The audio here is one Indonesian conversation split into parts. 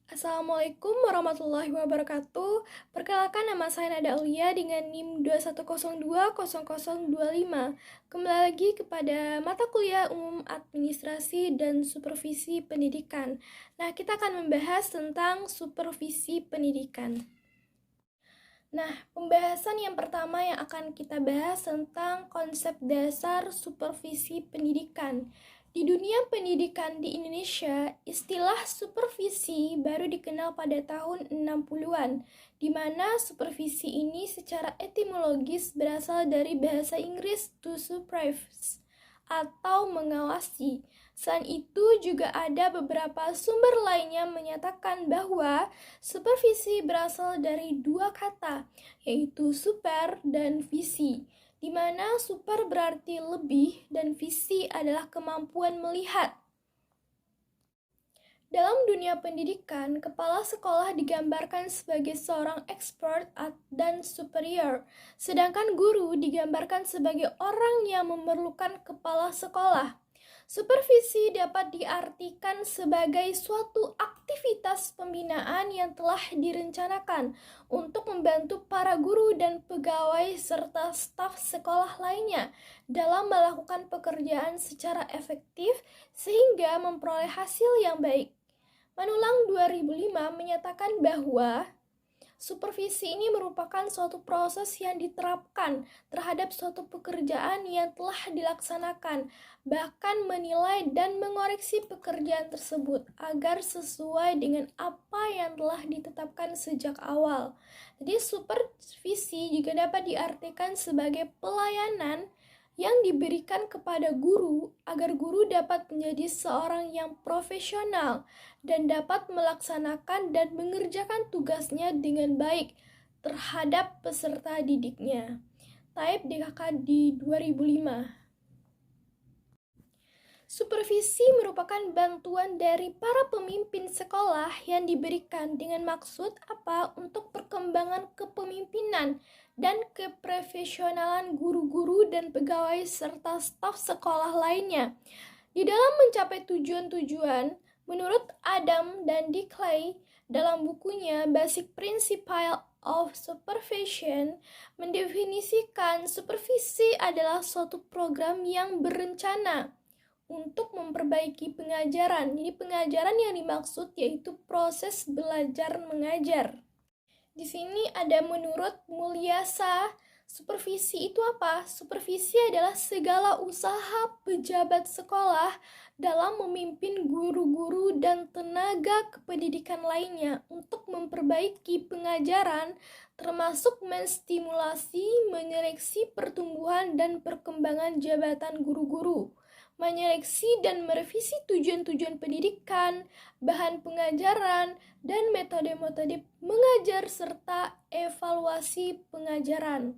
Assalamualaikum warahmatullahi wabarakatuh. Perkenalkan, nama saya Nada Aulia dengan NIM 21020025. Kembali lagi kepada mata kuliah umum administrasi dan supervisi pendidikan. Nah, kita akan membahas tentang supervisi pendidikan. Nah, pembahasan yang pertama yang akan kita bahas tentang konsep dasar supervisi pendidikan. Di dunia pendidikan di Indonesia, istilah supervisi baru dikenal pada tahun 60-an, di mana supervisi ini secara etimologis berasal dari bahasa Inggris to supervise, atau mengawasi. Selain itu, juga ada beberapa sumber lainnya menyatakan bahwa supervisi berasal dari dua kata, yaitu super dan visi, di mana super berarti lebih dan visi adalah kemampuan melihat. Dalam dunia pendidikan, kepala sekolah digambarkan sebagai seorang expert dan superior, sedangkan guru digambarkan sebagai orang yang memerlukan kepala sekolah. Supervisi dapat diartikan sebagai suatu aktivitas pembinaan yang telah direncanakan untuk membantu para guru dan pegawai serta staf sekolah lainnya dalam melakukan pekerjaan secara efektif sehingga memperoleh hasil yang baik. Manulang 2005 menyatakan bahwa supervisi ini merupakan suatu proses yang diterapkan terhadap suatu pekerjaan yang telah dilaksanakan, bahkan menilai dan mengoreksi pekerjaan tersebut agar sesuai dengan apa yang telah ditetapkan sejak awal. Jadi supervisi juga dapat diartikan sebagai pelayanan yang diberikan kepada guru agar guru dapat menjadi seorang yang profesional dan dapat melaksanakan dan mengerjakan tugasnya dengan baik terhadap peserta didiknya. Taib DKK di 2005. Supervisi merupakan bantuan dari para pemimpin sekolah yang diberikan dengan maksud apa untuk perkembangan kepemimpinan dan keprofesionalan guru-guru dan pegawai serta staf sekolah lainnya. Di dalam mencapai tujuan-tujuan, menurut Adam dan Dick Clay dalam bukunya Basic Principles of Supervision, mendefinisikan supervisi adalah suatu program yang berencana untuk memperbaiki pengajaran. Jadi pengajaran yang dimaksud yaitu proses belajar mengajar. Di sini ada menurut Mulyasa, supervisi itu apa? Supervisi adalah segala usaha pejabat sekolah dalam memimpin guru-guru dan tenaga kependidikan lainnya untuk memperbaiki pengajaran, termasuk menstimulasi, menyeleksi pertumbuhan dan perkembangan jabatan guru-guru, menyeleksi dan merevisi tujuan-tujuan pendidikan, bahan pengajaran, dan metode-metode mengajar serta evaluasi pengajaran.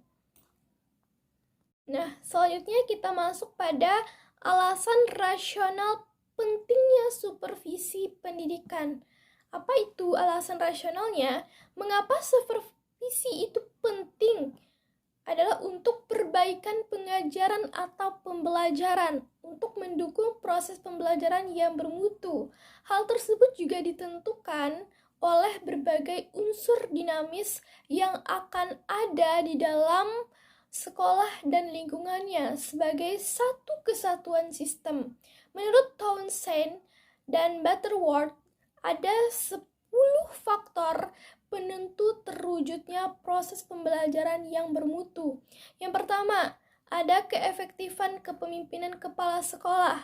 Nah, selanjutnya kita masuk pada alasan rasional pentingnya supervisi pendidikan. Apa itu alasan rasionalnya? Mengapa supervisi itu penting? Adalah untuk perbaikan pengajaran atau pembelajaran, untuk mendukung proses pembelajaran yang bermutu. Hal tersebut juga ditentukan oleh berbagai unsur dinamis yang akan ada di dalam sekolah dan lingkungannya sebagai satu kesatuan sistem. Menurut Townsend dan Butterworth, ada 10 faktor penentu terwujudnya proses pembelajaran yang bermutu. Yang pertama, ada keefektifan kepemimpinan kepala sekolah,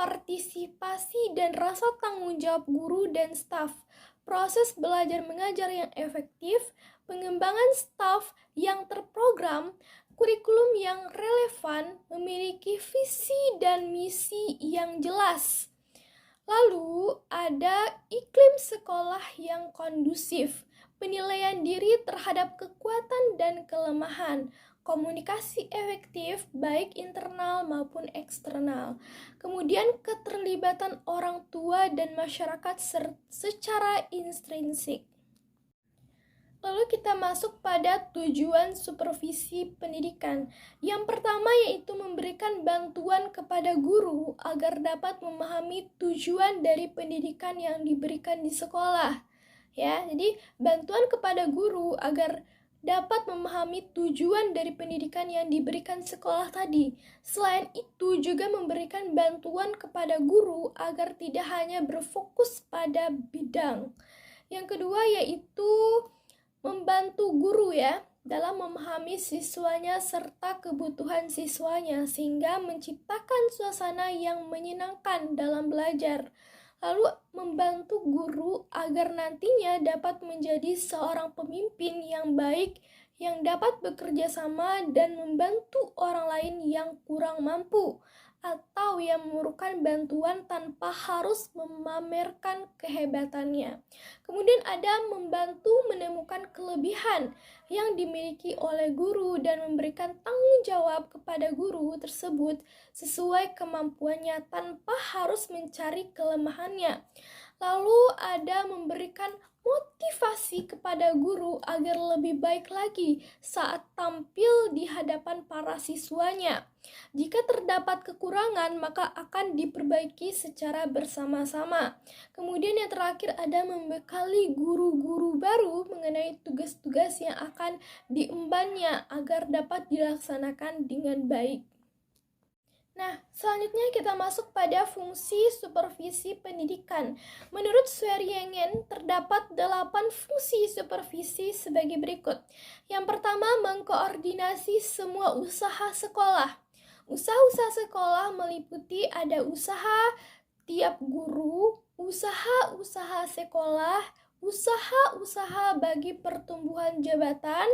partisipasi dan rasa tanggung jawab guru dan staf, proses belajar mengajar yang efektif, pengembangan staf yang terprogram, kurikulum yang relevan, memiliki visi dan misi yang jelas. Lalu ada iklim sekolah yang kondusif, penilaian diri terhadap kekuatan dan kelemahan, komunikasi efektif baik internal maupun eksternal. Kemudian keterlibatan orang tua dan masyarakat secara intrinsik. Lalu kita masuk pada tujuan supervisi pendidikan. Yang pertama yaitu memberikan bantuan kepada guru agar dapat memahami tujuan dari pendidikan yang diberikan di sekolah. ya. Jadi bantuan kepada guru agar dapat memahami tujuan dari pendidikan yang diberikan sekolah tadi. Selain itu juga memberikan bantuan kepada guru agar tidak hanya berfokus pada bidang. Yang kedua yaitu membantu guru ya dalam memahami siswanya serta kebutuhan siswanya sehingga menciptakan suasana yang menyenangkan dalam belajar. Lalu membantu guru agar nantinya dapat menjadi seorang pemimpin yang baik yang dapat bekerja sama dan membantu orang lain yang kurang mampu atau yang memerlukan bantuan tanpa harus memamerkan kehebatannya. Kemudian ada membantu menemukan kelebihan yang dimiliki oleh guru dan memberikan tanggung jawab kepada guru tersebut sesuai kemampuannya tanpa harus mencari kelemahannya. Lalu ada memberikan motivasi kepada guru agar lebih baik lagi saat tampil di hadapan para siswanya. Jika terdapat kekurangan, maka akan diperbaiki secara bersama-sama. Kemudian yang terakhir ada membekali guru-guru baru mengenai tugas-tugas yang akan diembannya agar dapat dilaksanakan dengan baik. Nah, selanjutnya kita masuk pada fungsi supervisi pendidikan. Menurut Swearengin, terdapat 8 fungsi supervisi sebagai berikut. Yang pertama, mengkoordinasi semua usaha sekolah. Usaha-usaha sekolah meliputi ada usaha tiap guru, usaha-usaha sekolah, usaha-usaha bagi pertumbuhan jabatan,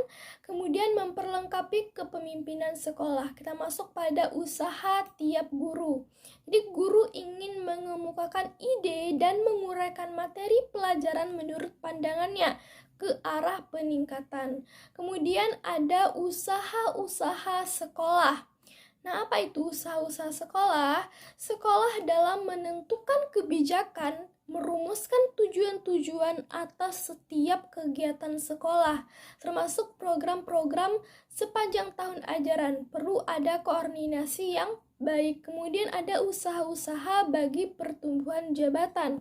kemudian memperlengkapi kepemimpinan sekolah. Kita masuk pada usaha tiap guru. Jadi guru ingin mengemukakan ide dan menguraikan materi pelajaran menurut pandangannya ke arah peningkatan. Kemudian ada usaha-usaha sekolah. Nah, apa itu usaha-usaha sekolah? Sekolah dalam menentukan kebijakan, merumuskan tujuan-tujuan atas setiap kegiatan sekolah, termasuk program-program sepanjang tahun ajaran. Perlu ada koordinasi yang baik. Kemudian ada usaha-usaha bagi pertumbuhan jabatan.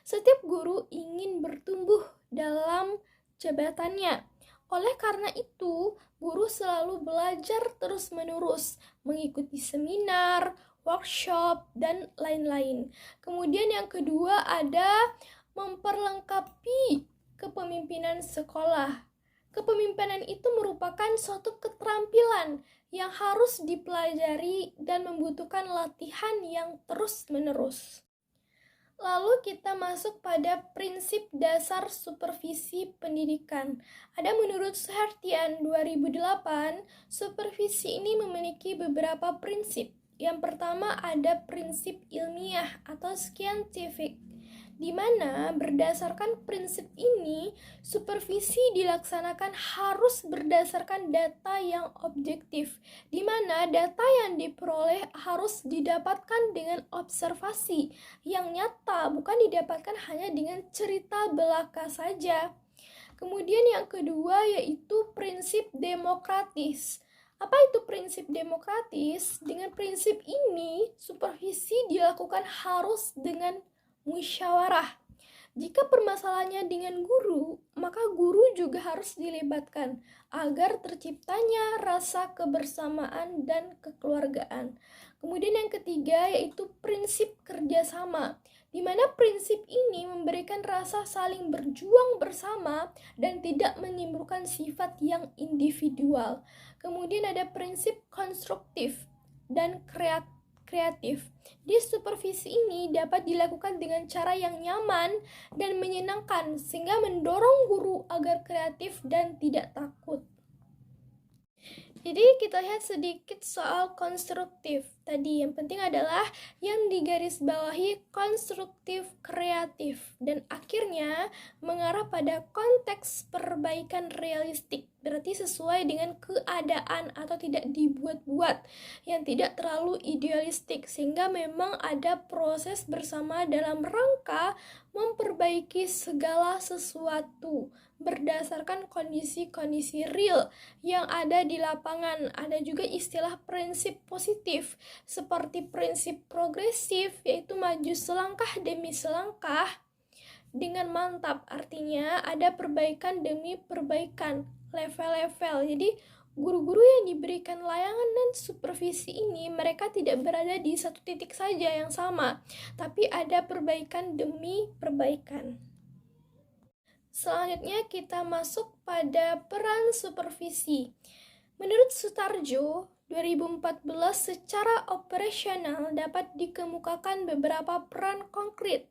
Setiap guru ingin bertumbuh dalam jabatannya. Oleh karena itu, guru selalu belajar terus-menerus, mengikuti seminar, workshop, dan lain-lain. Kemudian yang kedua ada memperlengkapi kepemimpinan sekolah. Kepemimpinan itu merupakan suatu keterampilan yang harus dipelajari dan membutuhkan latihan yang terus-menerus. Lalu kita masuk pada prinsip dasar supervisi pendidikan. Ada menurut Suhartian 2008, supervisi ini memiliki beberapa prinsip. Yang pertama ada prinsip ilmiah atau scientific, di mana berdasarkan prinsip ini, supervisi dilaksanakan harus berdasarkan data yang objektif, di mana data yang diperoleh harus didapatkan dengan observasi yang nyata, bukan didapatkan hanya dengan cerita belaka saja. Kemudian yang kedua yaitu prinsip demokratis. Apa itu prinsip demokratis? Dengan prinsip ini, supervisi dilakukan harus dengan musyawarah. Jika permasalahannya dengan guru, maka guru juga harus dilibatkan agar terciptanya rasa kebersamaan dan kekeluargaan. Kemudian yang ketiga yaitu prinsip kerjasama, di mana prinsip ini memberikan rasa saling berjuang bersama dan tidak menimbulkan sifat yang individual. Kemudian ada prinsip konstruktif dan kreatif. Di supervisi ini dapat dilakukan dengan cara yang nyaman dan menyenangkan sehingga mendorong guru agar kreatif dan tidak takut. Jadi kita lihat sedikit soal konstruktif. Tadi yang penting adalah yang digarisbawahi konstruktif kreatif dan akhirnya mengarah pada konteks perbaikan realistik. Berarti sesuai dengan keadaan atau tidak dibuat-buat, yang tidak terlalu idealistik, sehingga memang ada proses bersama dalam rangka memperbaiki segala sesuatu berdasarkan kondisi-kondisi real yang ada di lapangan. Ada juga istilah prinsip positif seperti prinsip progresif, yaitu maju selangkah demi selangkah, dengan mantap. Artinya ada perbaikan demi perbaikan, level-level. Jadi guru-guru yang diberikan layangan dan supervisi ini, mereka tidak berada di satu titik saja yang sama, tapi ada perbaikan demi perbaikan. Selanjutnya kita masuk pada peran supervisi. Menurut Sutarjo, 2014 secara operasional dapat dikemukakan beberapa peran konkret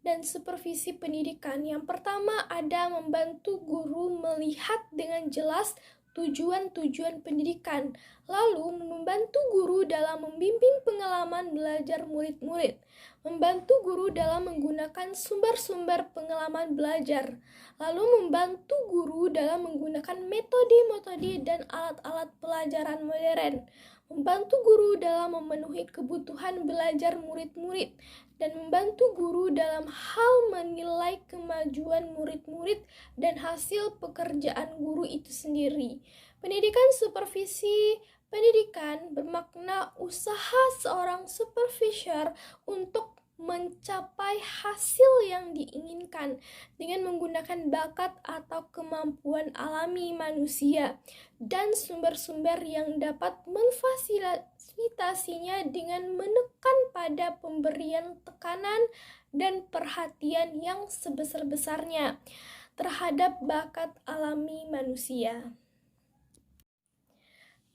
dan supervisi pendidikan. Yang pertama ada membantu guru melihat dengan jelas tujuan-tujuan pendidikan, lalu membantu guru dalam membimbing pengalaman belajar murid-murid, membantu guru dalam menggunakan sumber-sumber pengalaman belajar, lalu membantu guru dalam menggunakan metode-metode dan alat-alat pelajaran modern, membantu guru dalam memenuhi kebutuhan belajar murid-murid, dan membantu guru dalam hal menilai kemajuan murid-murid dan hasil pekerjaan guru itu sendiri. Pendidikan supervisi pendidikan bermakna usaha seorang supervisor untuk mencapai hasil yang diinginkan dengan menggunakan bakat atau kemampuan alami manusia dan sumber-sumber yang dapat memfasilitasinya dengan menekan pada pemberian tekanan dan perhatian yang sebesar-besarnya terhadap bakat alami manusia.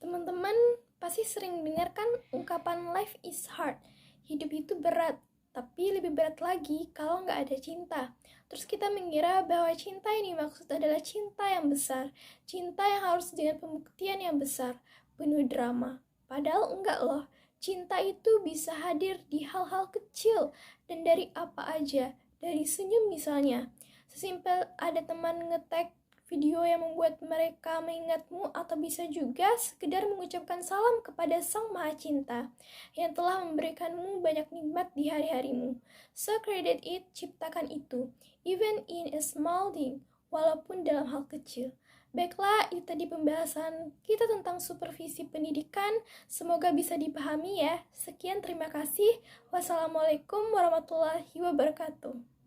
Teman-teman pasti sering dengarkan ungkapan life is hard, hidup itu berat. Tapi lebih berat lagi kalau nggak ada cinta. Terus kita mengira bahwa cinta ini maksud adalah cinta yang besar. Cinta yang harus dengan pembuktian yang besar, penuh drama. Padahal enggak loh. Cinta itu bisa hadir di hal-hal kecil dan dari apa aja. Dari senyum misalnya. Sesimpel ada teman nge-tag video yang membuat mereka mengingatmu, atau bisa juga sekedar mengucapkan salam kepada Sang Maha Cinta yang telah memberikanmu banyak nikmat di hari-harimu. So credit it, ciptakan itu, even in a small thing, walaupun dalam hal kecil. Baiklah, itu tadi pembahasan kita tentang supervisi pendidikan. Semoga bisa dipahami ya. Sekian, terima kasih. Wassalamualaikum warahmatullahi wabarakatuh.